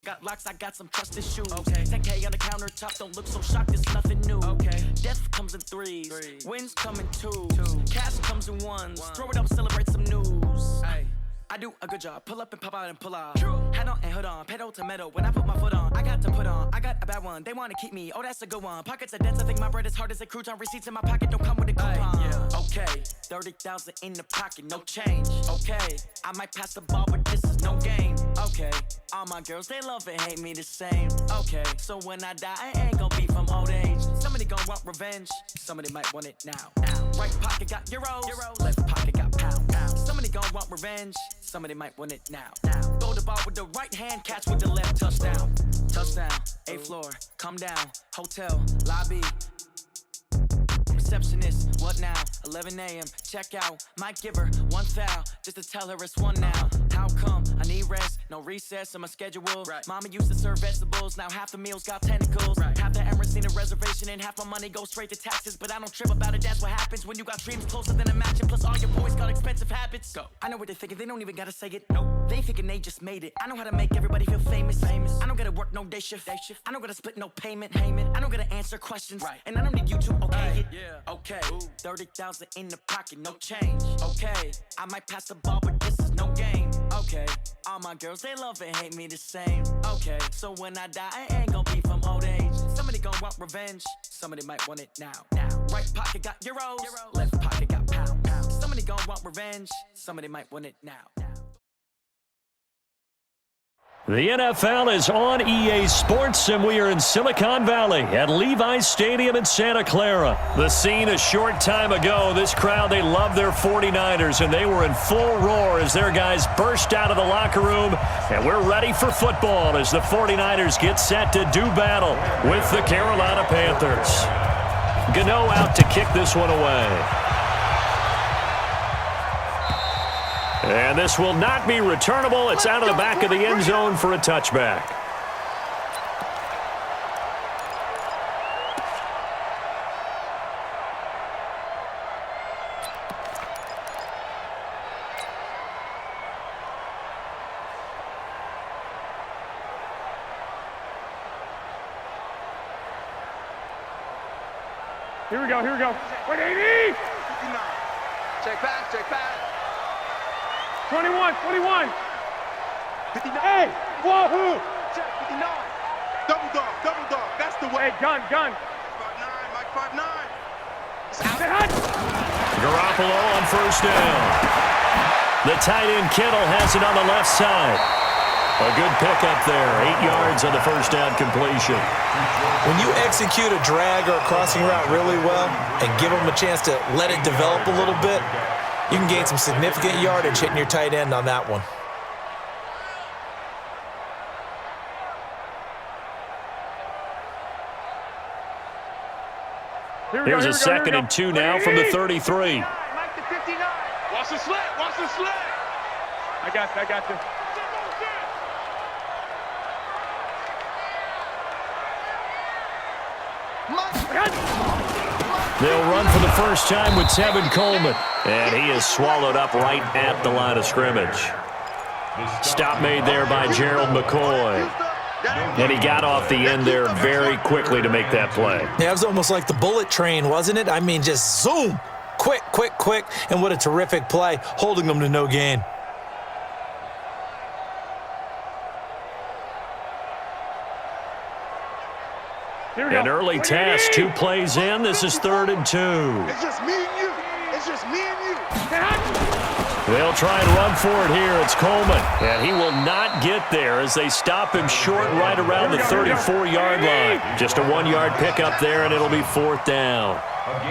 Got locks, I got some trusted shoes. Okay. 10K on the countertop, don't look so shocked, it's nothing new. Okay. Death comes in threes. Wins come in twos. Cash comes in ones. Throw it up, celebrate some news. Ay. I do a good job, pull up and pop out and pull off. Head on and hood on, pedal to metal. When I put my foot on, I got to put on. I got a bad one, they wanna keep me, oh that's a good one. Pockets are dense, I think my bread is hard as a crouton. Receipts in my pocket don't come with a coupon. Yeah. Okay, 30,000 in the pocket, no change. Okay, I might pass the ball, but this is no game. Okay, all my girls, they love and hate me the same. Okay, so when I die, I ain't gonna be from old age. Somebody gon' want revenge, somebody might want it now. Right pocket got euros, left pocket got pounds. Somebody gon' want revenge, somebody might want it now. Throw the ball with the right hand, catch with the left, touchdown. Touchdown, 8th floor, come down, hotel, lobby. Receptionist, what now? 11 a.m. Check out. Might give her one foul just to tell her it's one now. How come? I need rest, no recess in my schedule. Right. Mama used to serve vegetables, now half the meals got tentacles. Right. Half the Emirates need a reservation and half my money goes straight to taxes. But I don't trip about it, that's what happens when you got dreams closer than a match. And plus all your boys got expensive habits. Go. I know what they're thinking, they don't even gotta say it. Nope. They thinking they just made it. I know how to make everybody feel famous. I don't gotta work no day shift. I don't gotta split no payment. I don't gotta answer questions. Right. And I don't need you to okay it. Yeah. Okay. 30,000 in the pocket, no change. Okay. I might pass the ball, but this is no game. Okay. All my girls, they love and hate me the same. Okay. So when I die, I ain't gonna be from old age. Somebody gon' want revenge. Somebody might want it now. Right pocket got euros. Left pocket got pounds. Somebody gon' want revenge. Somebody might want it now. The NFL is on EA Sports, and we are in Silicon Valley at Levi's Stadium in Santa Clara. The scene a short time ago, this crowd, they love their 49ers, and they were in full roar as their guys burst out of the locker room. And we're ready for football as the 49ers get set to do battle with the Carolina Panthers. Gano out to kick this one away. And this will not be returnable. It's out of the back of the end zone for a touchback. Here we go, here we go. Wait, 80! Check back. 21. 59. Hey, wahoo! Check 59. Double dog. That's the way. Hey, gun. 5'9", Mike 5'9". Say hot. Garoppolo on first down. The tight end Kittle has it on the left side. A good pickup there. 8 yards on the first down completion. When you execute a drag or a crossing route really well and give them a chance to let it develop a little bit, you can gain some significant yardage hitting your tight end on that one. Here's a second and 2 now from the 33. Mike to 59. Watch the slant. I got you. They'll run for the first time with Tevin Coleman. And he is swallowed up right at the line of scrimmage. Stop made there by Gerald McCoy. And he got off the end there very quickly to make that play. Yeah, it was almost like the bullet train, wasn't it? I mean, just zoom. Quick. And what a terrific play, holding them to no gain. An early test, 2 plays in. This is 3rd and 2. It's just me and you. They'll try and run for it here. It's Coleman. And he will not get there as they stop him short right around the 34-yard line. Just a 1-yard pickup there, and it'll be 4th down.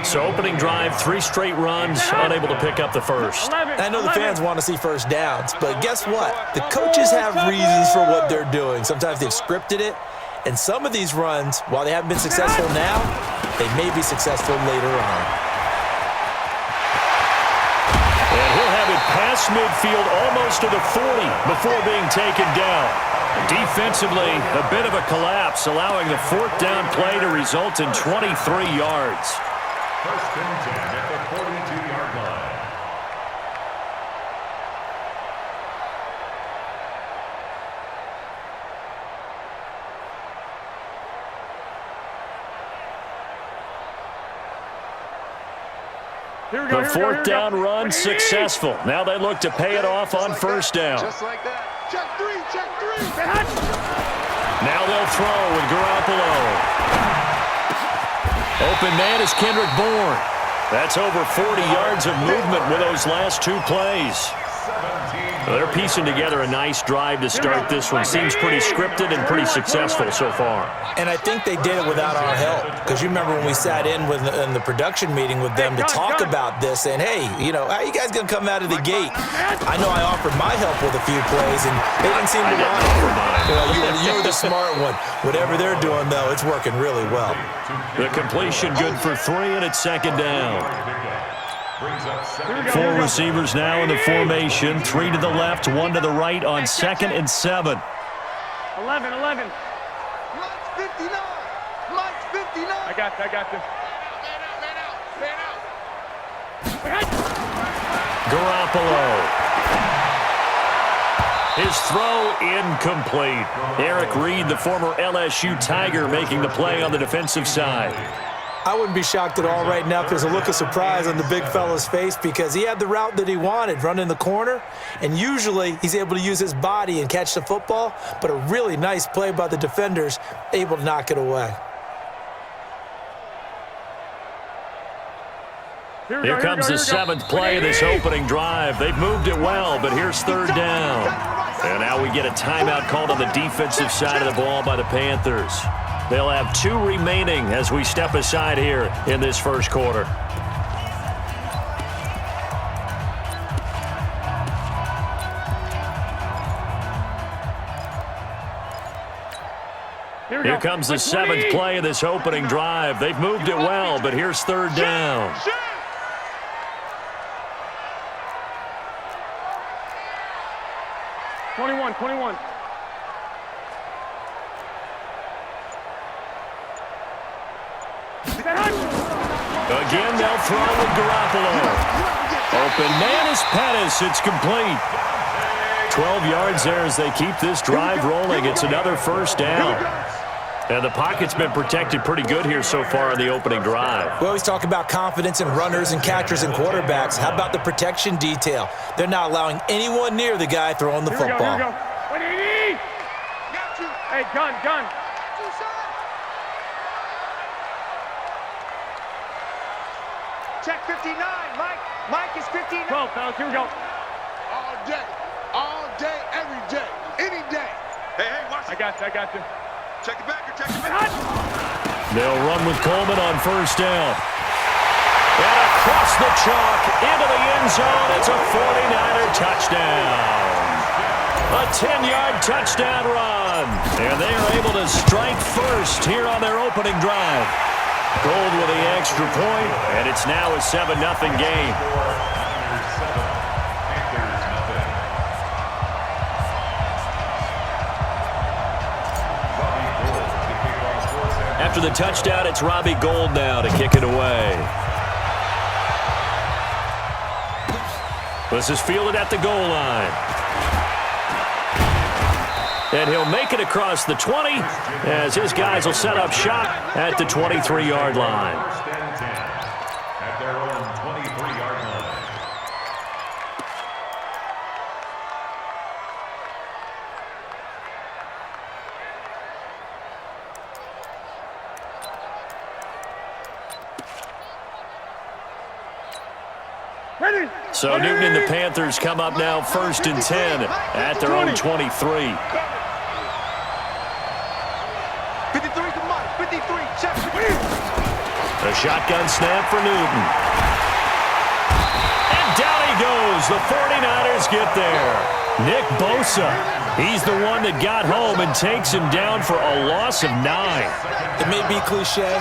So opening drive, 3 straight runs, unable to pick up the first. I know the fans want to see first downs, but guess what? The coaches have reasons for what they're doing. Sometimes they've scripted it. And some of these runs, while they haven't been successful now, they may be successful later on. And he'll have it past midfield almost to the 40 before being taken down. Defensively, a bit of a collapse, allowing the 4th down play to result in 23 yards. First and 10 at the 42-yard line. The fourth down run successful. Now they look to pay it off on first down. Just like that. Check three, check three. Now they'll throw with Garoppolo. Open man is Kendrick Bourne. That's over 40 yards of movement with those last two plays. They're piecing together a nice drive to start this one. Seems pretty scripted and pretty successful so far. And I think they did it without our help. Because you remember when we sat in the production meeting with them to talk about this, and hey, you know, how you guys going to come out of the gate? I know I offered my help with a few plays, and they didn't seem to want it. You were the smart one. Whatever they're doing, though, it's working really well. The completion good for 3, and it's second down. 4 receivers now in the formation. 3 to the left, 1 to the right on 2nd and 7. 11. Mike's 59. Mike's 59. I got you. Garoppolo. His throw incomplete. Eric Reed, the former LSU Tiger, making the play on the defensive side. I wouldn't be shocked at all right now if there's a look of surprise on the big fella's face because he had the route that he wanted, running the corner, and usually he's able to use his body and catch the football, but a really nice play by the defenders, able to knock it away. Here comes the 7th play of this opening drive. They've moved it well, but here's 3rd down. And now we get a timeout called on the defensive side of the ball by the Panthers. They'll have 2 remaining as we step aside here in this first quarter. Here comes the 7th play of this opening drive. They've moved it well, but here's 3rd down. Twenty-one. Again, they'll throw with Garoppolo. Open man is Pettis. It's complete. 12 yards there as they keep this drive rolling. It's another first down. And the pocket's been protected pretty good here so far on the opening drive. We always talk about confidence in runners and catchers and quarterbacks. How about the protection detail? They're not allowing anyone near the guy throwing the football. Here we go. Hey, gun. Check 59. Mike is 59. 12, fellas. Here we go. All day, every day, any day. Hey, watch it. I got you. Check it back. They'll run with Coleman on first down. And across the chalk into the end zone. It's a 49er touchdown. A 10-yard touchdown run. And they are able to strike first here on their opening drive. Gold with the extra point, and it's now a 7-0 game. After the touchdown, it's Robbie Gould now to kick it away. This is fielded at the goal line. And he'll make it across the 20 as his guys will set up shop at the 23-yard line. At their own 23-yard line. So Newton and the Panthers come up now 1st and 10 at their own 23. 53 to Mike. 53. Check. A shotgun snap for Newton. And down he goes. The 49ers get there. Nick Bosa, he's the one that got home and takes him down for a loss of 9. It may be cliche,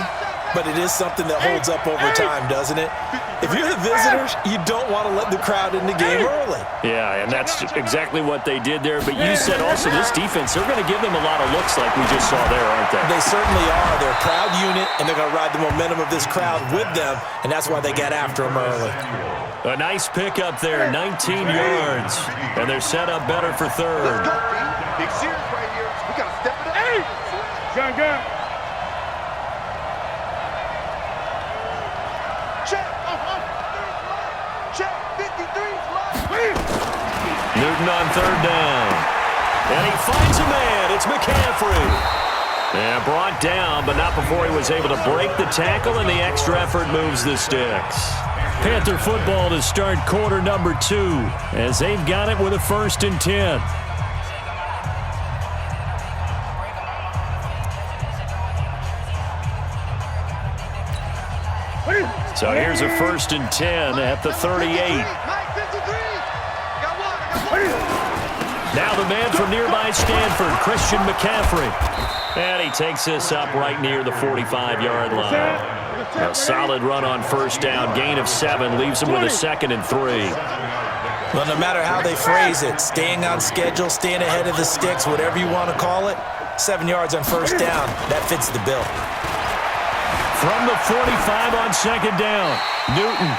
but it is something that holds up over time, doesn't it? If you're the visitors, you don't want to let the crowd in the game early. Yeah, and that's exactly what they did there. But you said also this defense, they're going to give them a lot of looks like we just saw there, aren't they? They certainly are. They're a proud unit, and they're going to ride the momentum of this crowd with them, and that's why they got after them early. A nice pickup there, 19 yards, and they're set up better for 3rd. Big series right here. We got to step it up. Gun. Check. Newton on third down. And he finds a man. It's McCaffrey. And brought down, but not before he was able to break the tackle, and the extra effort moves the sticks. Panther football to start quarter number 2 as they've got it with a 1st and 10. So here's a 1st and 10 at the 38. Now the man from nearby Stanford, Christian McCaffrey. And he takes this up right near the 45-yard line. A solid run on 1st down, gain of 7, leaves him with a 2nd and 3. Well, no matter how they phrase it, staying on schedule, staying ahead of the sticks, whatever you want to call it, 7 yards on 1st down, that fits the bill. From the 45 on 2nd down, Newton.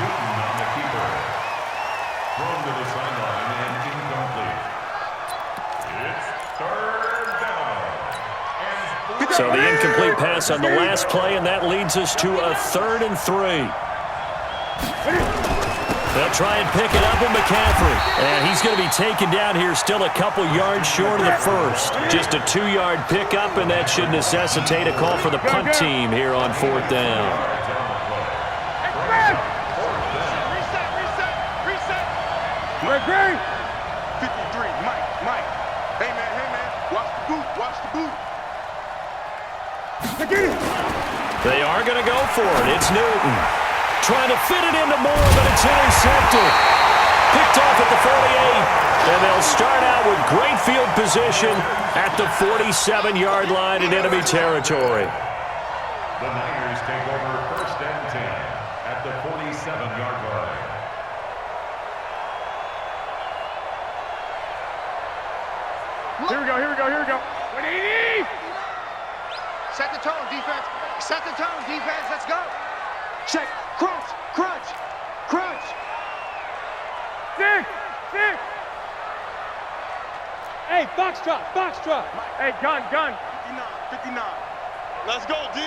Newton on the keeper. Thrown to the sideline and incomplete. It's 3rd down. So the incomplete pass on the last play, and that leads us to a 3rd and 3. They'll try and pick it up with McCaffrey. And he's going to be taken down here, still a couple yards short of the 1st. Just a 2-yard pickup, and that should necessitate a call for the punt team here on 4th down. Reset. 53, Mike. Hey, man. Watch the boot. They are going to go for it. It's Newton. Trying to fit it into Moore, but it's intercepted. Picked off at the 48. And they'll start out with great field position at the 47-yard line in enemy territory. The Niners take over 1st and 10 at the 47-yard line. Here we go. 180. Set the tone, defense. Let's go. Check. Crunch. Six. Hey, box drop. Hey, gun. 59. Let's go, D.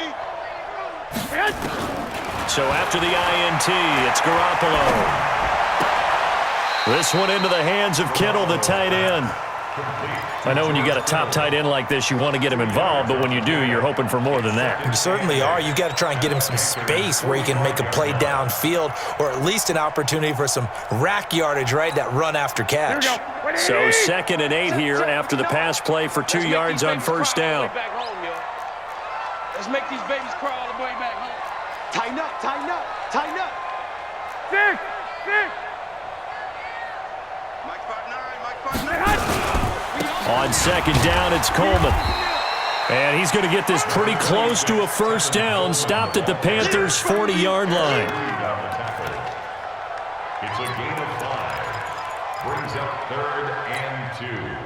So after the INT, it's Garoppolo. This one into the hands of Kittle, the tight end. I know when you got a top tight end like this, you want to get him involved, but when you do, you're hoping for more than that. You certainly are. You've got to try and get him some space where he can make a play downfield, or at least an opportunity for some rack yardage, right? That run after catch. So 2nd and 8 here after the pass play for 2 yards on 1st down. Let's make these babies crawl all the way back home. Tighten up. Six. Mike 5'9". On 2nd down, it's Coleman. And he's going to get this pretty close to a 1st down, stopped at the Panthers' 40-yard line. It's a gain of 5. Brings up 3rd and 2.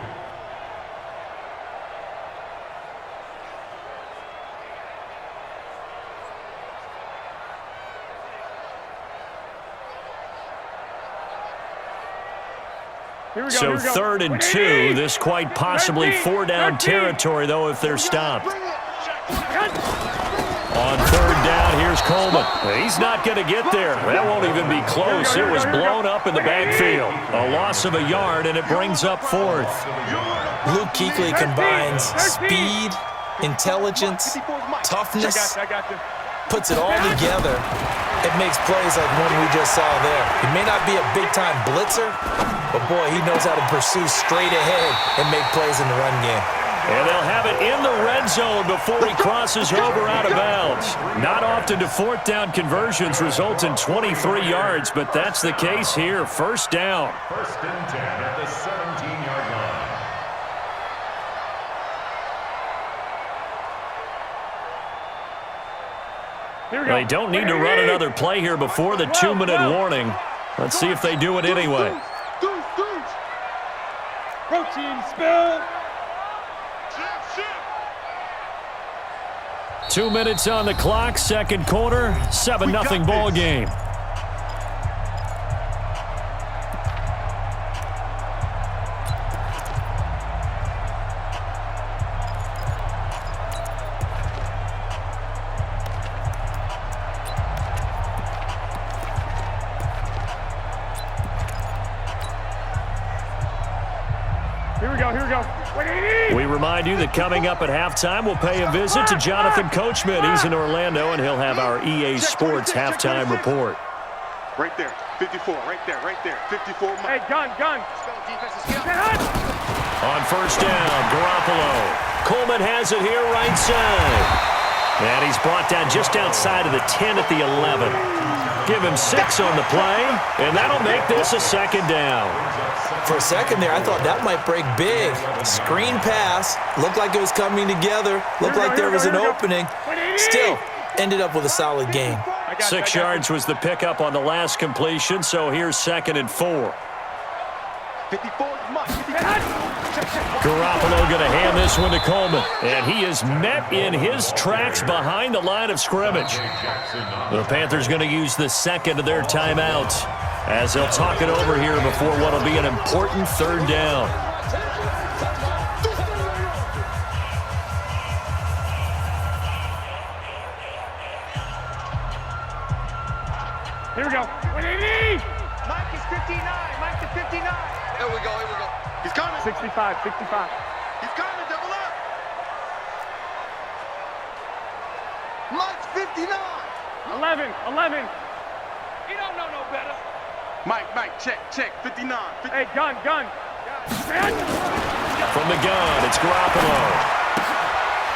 So 3rd and 2, this quite possibly 4-down territory, though, if they're stopped. On 3rd down, here's Coleman. He's not going to get there. That won't even be close. It was blown up in the backfield. A loss of a yard, and it brings up 4th. Luke Kuechly combines speed, intelligence, toughness, puts it all together. It makes plays like one we just saw there. He may not be a big-time blitzer, but boy, he knows how to pursue straight ahead and make plays in the run game. And they'll have it in the red zone before he crosses over out of bounds. Not often do 4th down conversions result in 23 yards, but that's the case here. 1st down. 1st and 10 at the 17-yard line. They don't need to run another play here before the 2-minute warning. Let's see if they do it anyway. Protein spill. 2 minutes on the clock, 2nd quarter, 7-0 ball game. We remind you that coming up at halftime, we'll pay a visit to Jonathan Coachman. He's in Orlando, and he'll have our EA Sports halftime report. Right there, 54, right there, 54. Hey, gun. On first down, Garoppolo. Coleman has it here right side. And he's brought down just outside of the 10 at the 11. Give him 6 on the play, and that'll make this a second down. For a second there, I thought that might break big. Screen pass. Looked like it was coming together. Looked like there was an opening. Still, ended up with a solid gain. 6 yards was the pickup on the last completion, so here's 2nd and 4. 54 is much. Garoppolo going to hand this one to Coleman, and he is met in his tracks behind the line of scrimmage. The Panthers going to use the second of their timeouts as they'll talk it over here before what will be an important 3rd down. Here we go. Mike is 59. Mike is 59. Here we go. He's coming. 65. He's coming. Double up. Mike's 59. 11. He don't know no better. Mike, check. 59. Hey, gun. From the gun, it's Garoppolo.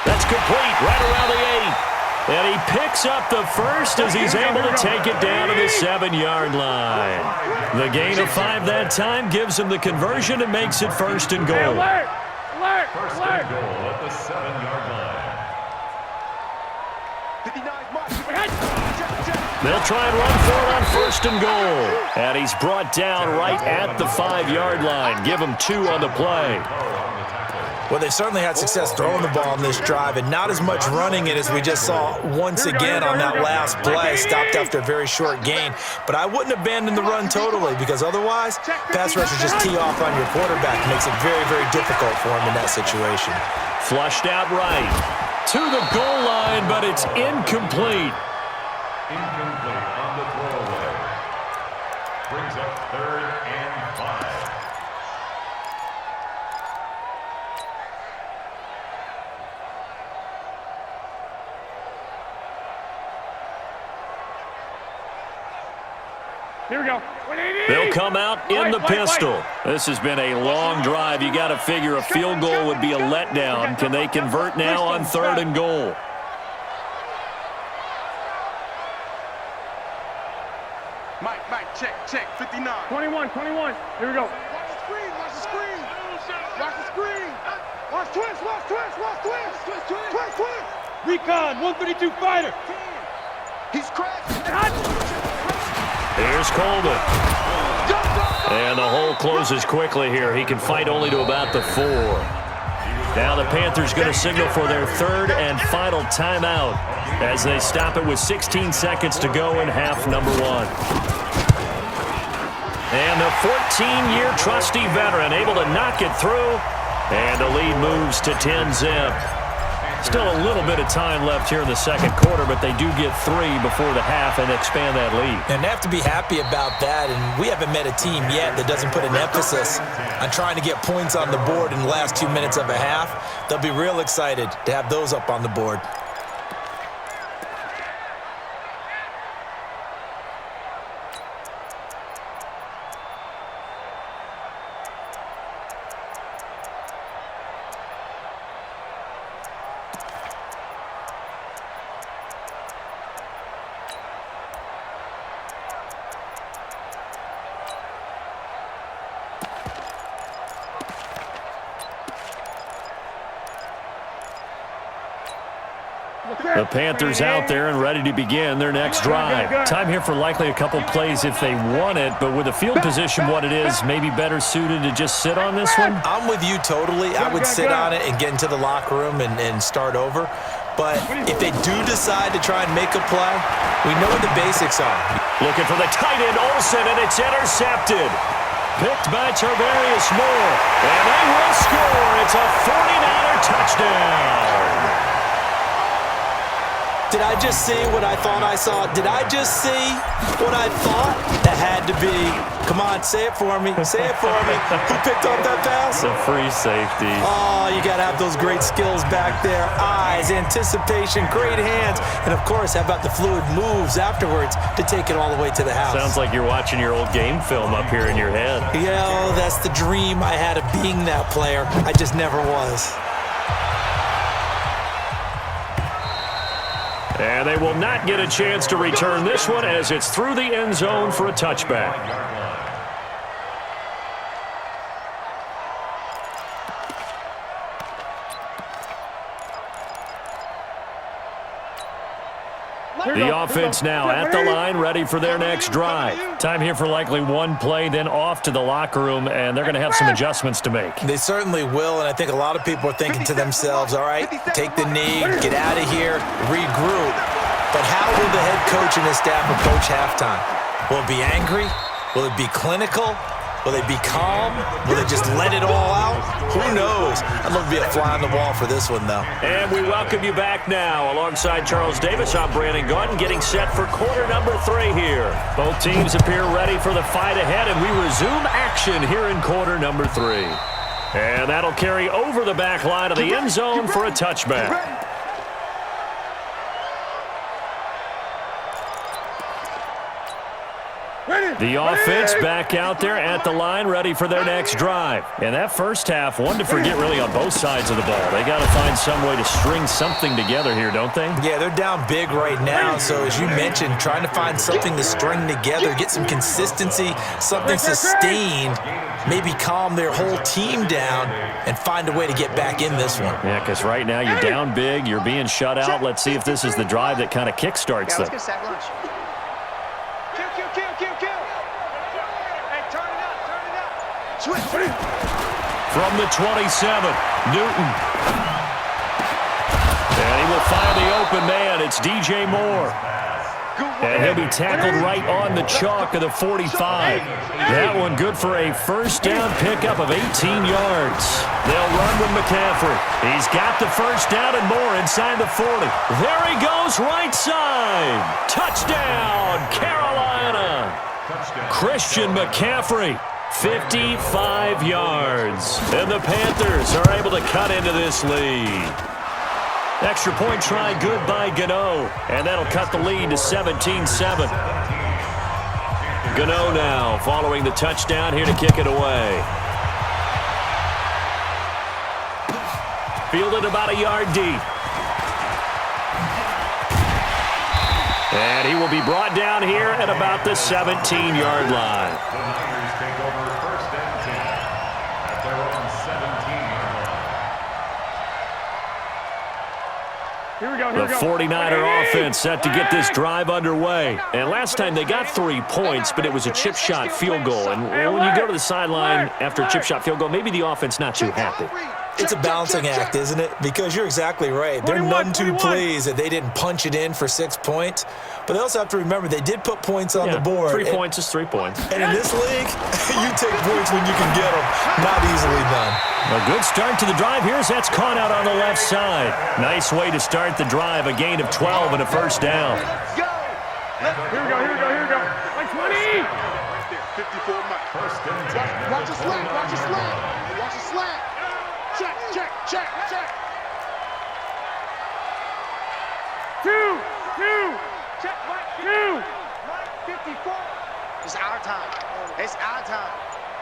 That's complete right around the 8. And he picks up the first as he's able to take it down to the 7-yard line. The gain of 5 that time gives him the conversion and makes it 1st and goal. Alert! First and goal at the 7-yard line. 59 Mike. They'll try and run for it on 1st and goal. And he's brought down right at the 5-yard line. Give him 2 on the play. Well, they certainly had success throwing the ball on this drive and not as much running it as we just saw once again on that last play. Stopped after a very short gain. But I wouldn't abandon the run totally because otherwise, pass rushers just tee off on your quarterback. It makes it very, very difficult for him in that situation. Flushed out right to the goal line, but it's incomplete. Incomplete on the throwaway. Brings up 3rd and 5. Here we go. They'll come out in the pistol. This has been a long drive. You got to figure a field goal would be a letdown. Can they convert now on 3rd and goal? Mike, check. 59. 21. Here we go. Watch the screen. Watch twist. Recon, 132 fighter. He's crashing. Here's Coleman. And the hole closes quickly here. He can fight only to about the 4. Now the Panthers going to signal for their 3rd and final timeout as they stop it with 16 seconds to go in half number 1. And the 14-year trusty veteran able to knock it through. And the lead moves to 10-zip. Still a little bit of time left here in the 2nd quarter, but they do get 3 before the half and expand that lead. And they have to be happy about that, and we haven't met a team yet that doesn't put an emphasis on trying to get points on the board in the last 2 minutes of a half. They'll be real excited to have those up on the board. The Panthers out there and ready to begin their next drive. Time here for likely a couple plays if they want it, but with the field position what it is, maybe better suited to just sit on this one? I'm with you totally. I would sit on it and get into the locker room and start over. But if they do decide to try and make a play, we know what the basics are. Looking for the tight end, Olsen, and it's intercepted. Picked by Tarvarius Moore, and they will score. It's a 49er touchdown. Did I just see what I thought I saw? Did I just see what I thought? That had to be. Come on, say it for me. Say it for me. Who picked up that pass? It's a free safety. Oh, you got to have those great skills back there. Eyes, anticipation, great hands. And, of course, how about the fluid moves afterwards to take it all the way to the house? Sounds like you're watching your old game film up here in your head. Yeah, that's the dream I had of being that player. I just never was. And they will not get a chance to return this one as it's through the end zone for a touchback. The offense now at the line, ready for their next drive. Time here for likely one play, then off to the locker room, and they're going to have some adjustments to make. They certainly will, and I think a lot of people are thinking to themselves, all right, take the knee, get out of here, regroup. But how will the head coach and his staff approach halftime? Will it be angry? Will it be clinical? Will they be calm? Will they just let it all out? Who knows? I'd love to be a fly on the wall for this one, though. And we welcome you back now. Alongside Charles Davis, I'm Brandon Gaudin, getting set for quarter number 3 here. Both teams appear ready for the fight ahead, and we resume action here in quarter number 3. And that'll carry over the back line of the end zone for a touchback. The offense back out there at the line, ready for their next drive. And that first half, one to forget really on both sides of the ball. They got to find some way to string something together here, don't they? Yeah, they're down big right now. So as you mentioned, trying to find something to string together, get some consistency, something sustained, maybe calm their whole team down and find a way to get back in this one. Yeah, because right now you're down big, you're being shut out. Let's see if this is the drive that kind of kickstarts them. From the 27, Newton. And he will find the open man. It's DJ Moore. And he'll be tackled right on the chalk of the 45. That one good for a first down pickup of 18 yards. They'll run with McCaffrey. He's got the first down and more inside the 40. There he goes, right side. Touchdown, Carolina. Christian McCaffrey. 55 yards. And the Panthers are able to cut into this lead. Extra point try good by Gano. And that'll cut the lead to 17-7. Gano now following the touchdown here to kick it away. Fielded about a yard deep. And he will be brought down here at about the 17-yard line. The 49er offense set to get this drive underway. And last time they got 3 points, but it was a chip shot field goal. And when you go to the sideline after a chip shot field goal, maybe the offense not too happy. It's a balancing act, isn't it? Because you're exactly right. They're none too pleased that they didn't punch it in for 6 points. But they also have to remember they did put points on the board. 3 points is 3 points. And in this league, you take points when you can get them. Not easily done. A good start to the drive. Here's that's caught out on the left side. Nice way to start the drive. A gain of 12 and a first down. Here we go. Like 20. 54 Mike. Watch a slant. Watch a slant. Check. 2. Check, Mike. 2. Mike, 54. It's our time.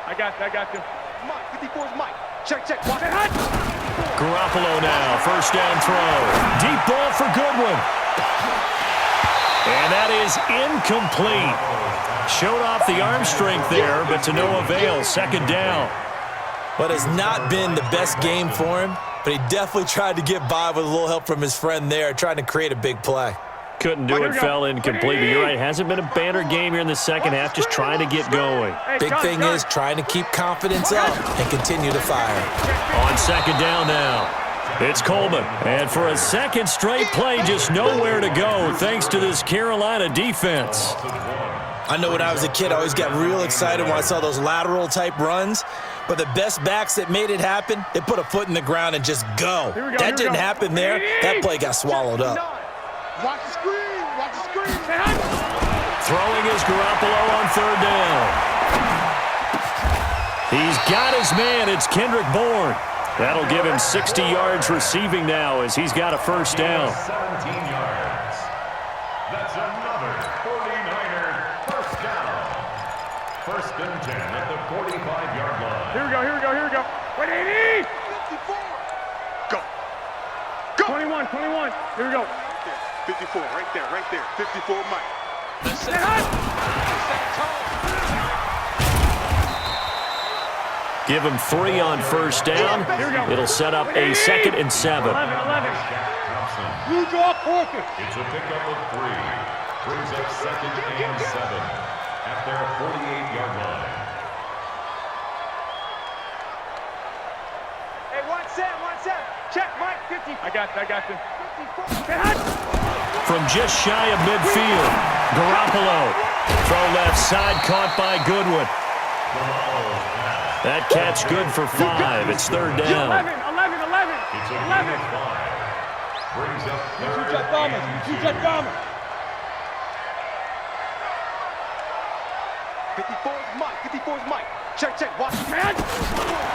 I got you. Mike, 54 is Mike. Check. Watch it. Garoppolo now, first down throw. Deep ball for Goodwin. And that is incomplete. Showed off the arm strength there, but to no avail. Second down. But it's not been the best game for him, but he definitely tried to get by with a little help from his friend there, trying to create a big play. Couldn't do it, fell incomplete. But you're right, hasn't been a banner game here in the second half, just trying to get going. Big thing is trying to keep confidence up and continue to fire. On second down now, it's Coleman. And for a second straight play, just nowhere to go thanks to this Carolina defense. I know when I was a kid, I always got real excited when I saw those lateral-type runs. But the best backs that made it happen, they put a foot in the ground and just go. That didn't happen there. That play got swallowed up. Watch the screen. Watch the screen. Throwing is Garoppolo on third down. He's got his man. It's Kendrick Bourne. That'll give him 60 yards receiving now as he's got a first down. 17 yards. That's another 49er first down. First and 10 at the 45-yard line. Here we go, here we go, here we go. 180! 54. Go. Go. 21, 21. Here we go. 54, right there. 54, Mike. Give him 3 on first down. It'll set up a 2nd and 7. 11. You draw quarter. It's a pickup of 3. Brings up 2nd and 7 at their 48-yard line. Hey, 1-7. Check, Mike. 50. I got you. 54. From just shy of midfield, Garoppolo. Throw left side, caught by Goodwin. That catch good for 5. It's third down. 11. It's a gain of 5. Brings up 3rd and 2. 54 is Mike. Check. Watch.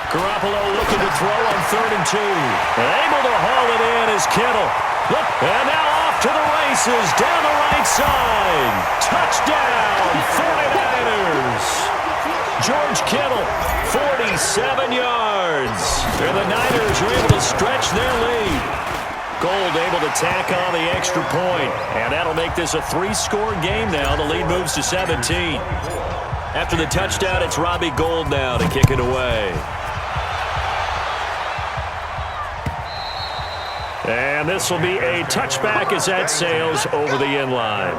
Garoppolo looking to throw on 3rd and 2. Able to haul it in is Kittle. Look, and now off to the races down the right side. Touchdown, 49ers. George Kittle, 47 yards. And the Niners are able to stretch their lead. Gold able to tack on the extra point. And that'll make this a 3-score game now. The lead moves to 17. After the touchdown, it's Robbie Gould now to kick it away. And this will be a touchback as that sails over the end line.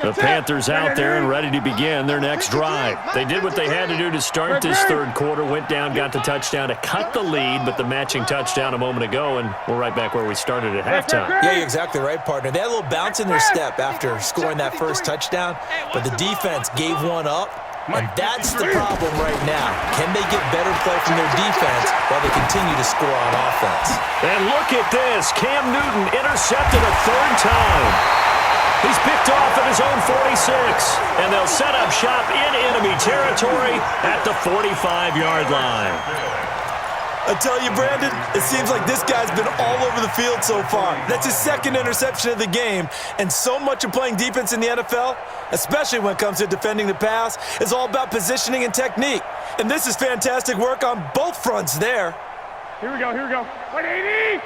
The Panthers out there and ready to begin their next drive. They did what they had to do to start this third quarter, went down, got the touchdown to cut the lead, but the matching touchdown a moment ago, and we're right back where we started at halftime. Yeah, you're exactly right, partner. They had a little bounce in their step after scoring that first touchdown, but the defense gave one up, and that's the problem right now. Can they get better play from their defense while they continue to score on offense? And look at this. Cam Newton intercepted a 3rd time. He's picked off at his own 46, and they'll set up shop in enemy territory at the 45-yard line. I tell you, Brandon, it seems like this guy's been all over the field so far. That's his 2nd interception of the game, and so much of playing defense in the NFL, especially when it comes to defending the pass, is all about positioning and technique. And this is fantastic work on both fronts there. Here we go. 180!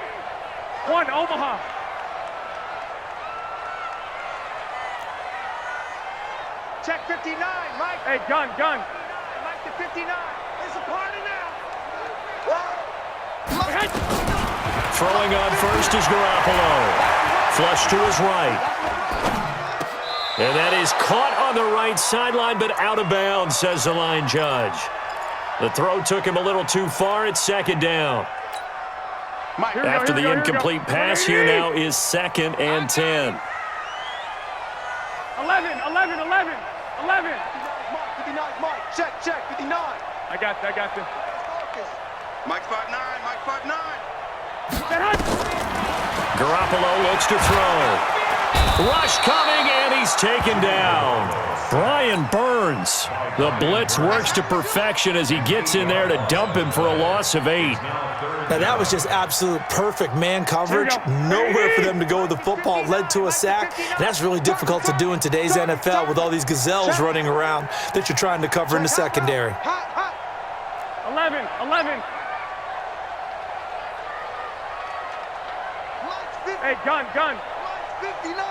1, Omaha. Check 59, Mike. Hey, gun. Mike to 59. There's a party now. Throwing on first is Garoppolo. Flush to his right. And that is caught on the right sideline, but out of bounds, says the line judge. The throw took him a little too far. It's 2nd down. After the incomplete pass, here now is 2nd and 10. 11. 59, Mike. Check, 59. I got you. Mike 5'9". Garoppolo looks to throw. Rush coming, and he's taken down. Brian Burns. The blitz works to perfection as he gets in there to dump him for a loss of 8. Now, that was just absolute perfect man coverage. Nowhere for them to go with the football. Led to a sack. And that's really difficult to do in today's NFL with all these gazelles running around that you're trying to cover in the secondary. 11. Hey, gun. 59.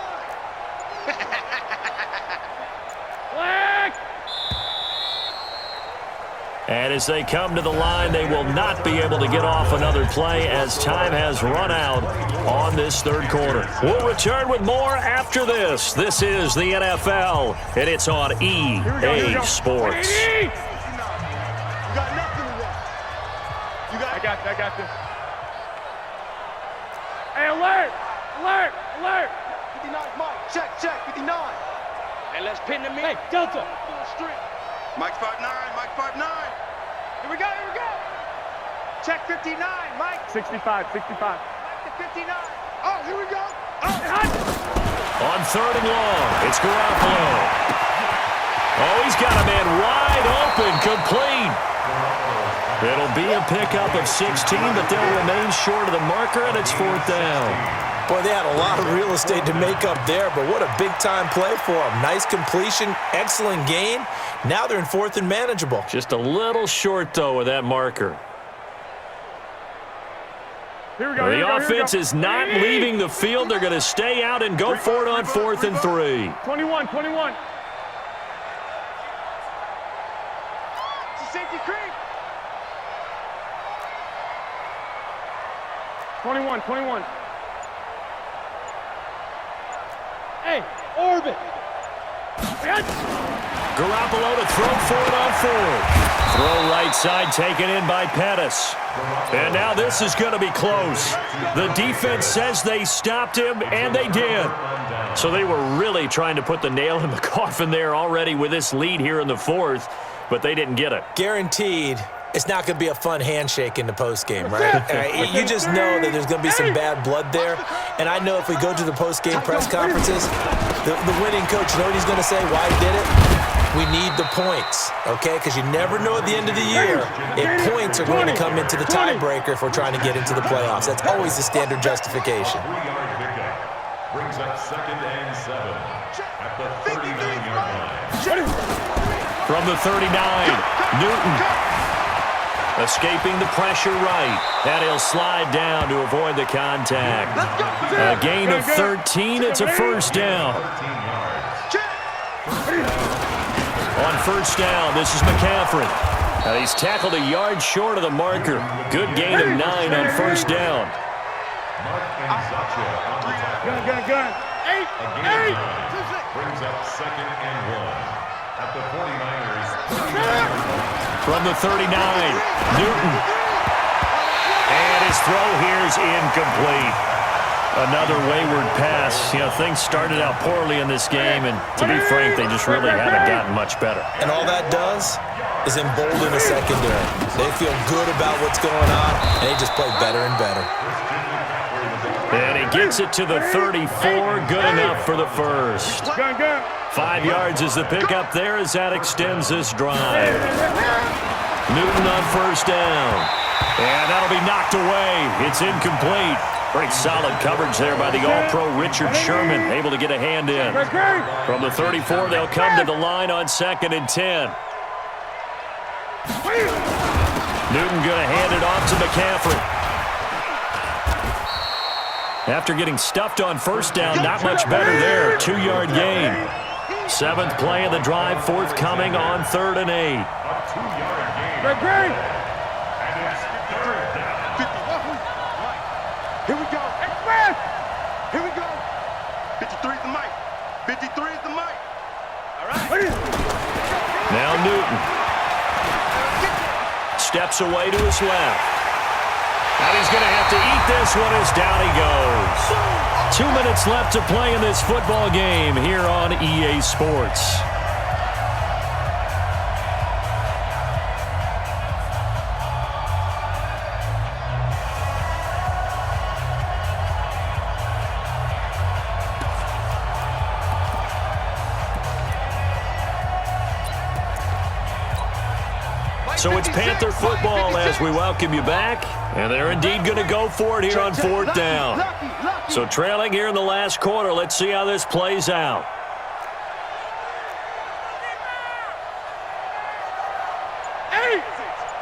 Flag! And as they come to the line, they will not be able to get off another play as time has run out on this third quarter. We'll return with more after this. This is the NFL, and it's on EA Sports. You got nothing to run. You got I got this. Hey, alert! 59, Mike. Check, 59. And let's pin them in. Hey, Delta! Mike 5'9". Here we go. Check 59, Mike. 65, 65. Mike to 59. Oh, here we go. On third and long, it's Garoppolo. Oh, he's got a man wide open, complete. It'll be a pickup of 16, but they'll remain short of the marker, and it's fourth down. Boy, they had a lot of real estate to make up there, but what a big-time play for them. Nice completion, excellent gain. Now they're in fourth and manageable. Just a little short, though, with that marker. The offense is not leaving the field. They're going to stay out and go for it on fourth and 3. 21, 21. It's a safety creep. 21, 21. Hey, orbit. Garoppolo to throw for it on fourth. Throw right side taken in by Pettis. And now this is going to be close. The defense says they stopped him, and they did. So they were really trying to put the nail in the coffin there already with this lead here in the fourth, but they didn't get it. Guaranteed, it's not going to be a fun handshake in the postgame, right? You just know that there's going to be some bad blood there. And I know if we go to the postgame press conferences, the winning coach, you know what he's going to say, why he did it? We need the points, okay? Because you never know at the end of the year if points are going to come into the tiebreaker if we're trying to get into the playoffs. That's always the standard justification. 3-yard pickup brings up 2nd and 7 at the 39-yard line. From the 39, Newton escaping the pressure right. And he'll slide down to avoid the contact. A gain of 13. It's a first down. 13 yards. On first down, this is McCaffrey. And he's tackled a yard short of the marker. Good gain of 9 on first down. Mark and Zacha on the tackle. Gun. A gain of 9 brings up 2nd and 1 at the 49ers. From the 39, Newton. And his throw here is incomplete. Another wayward pass. You know, things started out poorly in this game, and to be frank, they just really haven't gotten much better. And all that does is embolden the secondary. They feel good about what's going on, and they just play better and better. And he gets it to the 34. Good enough for the first. 5 yards is the pickup there as that extends this drive. Newton on first down. And that'll be knocked away. It's incomplete. Very solid coverage there by the All-Pro Richard Sherman, able to get a hand in. From the 34, they'll come to the line on 2nd and 10. Newton going to hand it off to McCaffrey. After getting stuffed on first down, not much better there. 2-yard gain. 7th play of the drive, forthcoming on 3rd and 8. A 2-yard gain. And it's 3rd down. Here we go. Express! Here we go. 53 is the mic. 53 is the mic. All right. Now Newton. Steps away to his left. And he's going to have to eat this one as down he goes. 2 minutes left to play in this football game here on EA Sports. So it's Panther football as we welcome you back. And they're indeed going to go for it here on 4th down. So trailing here in the last quarter. Let's see how this plays out.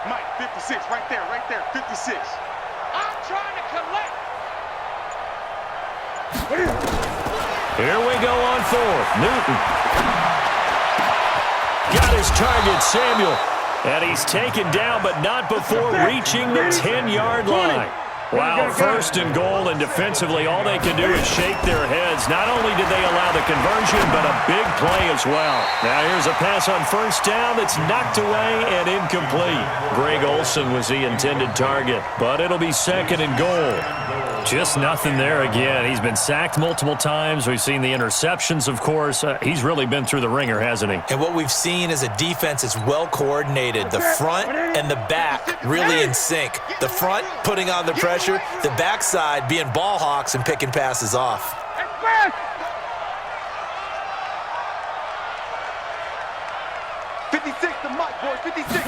Mike, 56, right there, 56. I'm trying to collect. Here we go on 4th. Newton. Got his target, Samuel. And he's taken down, but not before reaching the 10-yard line. Wow, 1st and goal, and defensively, all they can do is shake their heads. Not only did they allow the conversion, but a big play as well. Now here's a pass on 1st down that's knocked away and incomplete. Greg Olsen was the intended target, but it'll be 2nd and goal. Just nothing there again. He's been sacked multiple times. We've seen the interceptions, of course. He's really been through the ringer, hasn't he? And what we've seen is a defense that's well coordinated. The front and the back really in sync. The front putting on the pressure, the backside being ball hawks and picking passes off. 56 to Mike, boys, 56.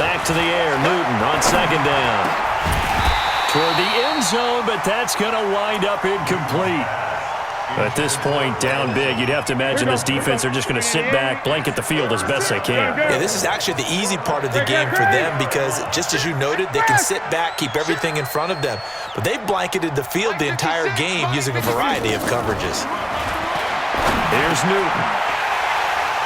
Back to the air, Newton on second down. Toward the end zone, but that's going to wind up incomplete. At this point, down big, you'd have to imagine this defense, they're just going to sit back, blanket the field as best they can. Yeah, this is actually the easy part of the game for them because, just as you noted, they can sit back, keep everything in front of them. But they blanketed the field the entire game using a variety of coverages. Here's Newton.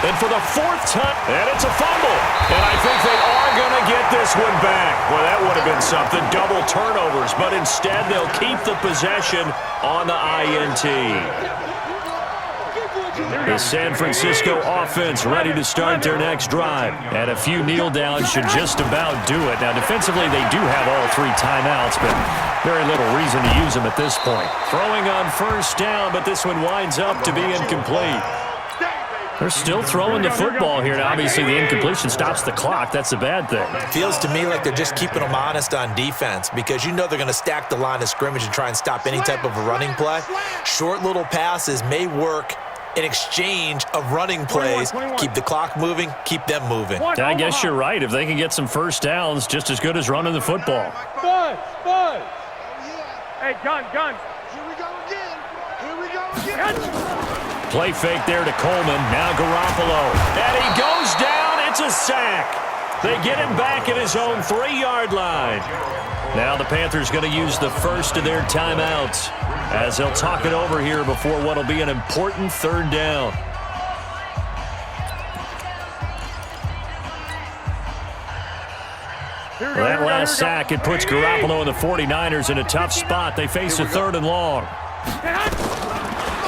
And for the fourth time, and it's a fumble. And I think they are going to get this one back. Well, that would have been something, double turnovers. But instead, they'll keep the possession on the INT. The San Francisco offense ready to start their next drive. And a few kneel downs should just about do it. Now, defensively, they do have all three timeouts, but very little reason to use them at this point. Throwing on first down, but this one winds up to be incomplete. They're still throwing the football here. Now, obviously, the incompletion stops the clock. That's a bad thing. Feels to me like they're just keeping them honest on defense because you know they're going to stack the line of scrimmage and try and stop any type of a running play. Short little passes may work in exchange of running plays. Keep the clock moving, keep them moving. I guess you're right. If they can get some first downs, just as good as running the football. Bud. Hey, gun. Here we go again. Play fake there to Coleman. Now Garoppolo. And he goes down. It's a sack. They get him back at his own 3-yard line. Now the Panthers going to use the first of their timeouts as they'll talk it over here before what will be an important third down. That last sack, it puts Garoppolo and the 49ers in a tough spot. They face a 3rd and long.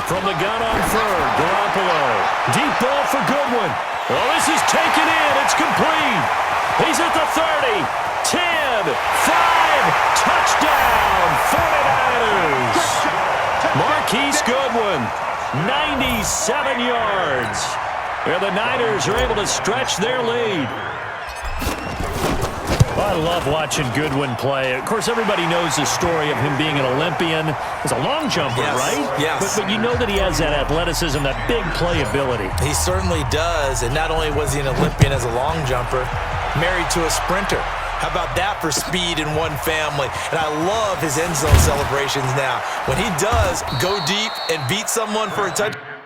From the gun on 3rd, Garoppolo. Deep ball for Goodwin. Well, this is taken in. It's complete. He's at the 30, 10, 5, touchdown, 49ers. Marquise Goodwin, 97 yards. And the Niners are able to stretch their lead. I love watching Goodwin play. Of course, everybody knows the story of him being an Olympian. He's a long jumper, right? Yes. But you know that he has that athleticism, that big play ability. He certainly does. And not only was he an Olympian as a long jumper, married to a sprinter. How about that for speed in one family? And I love his end zone celebrations now. When he does go deep and beat someone for a touchdown.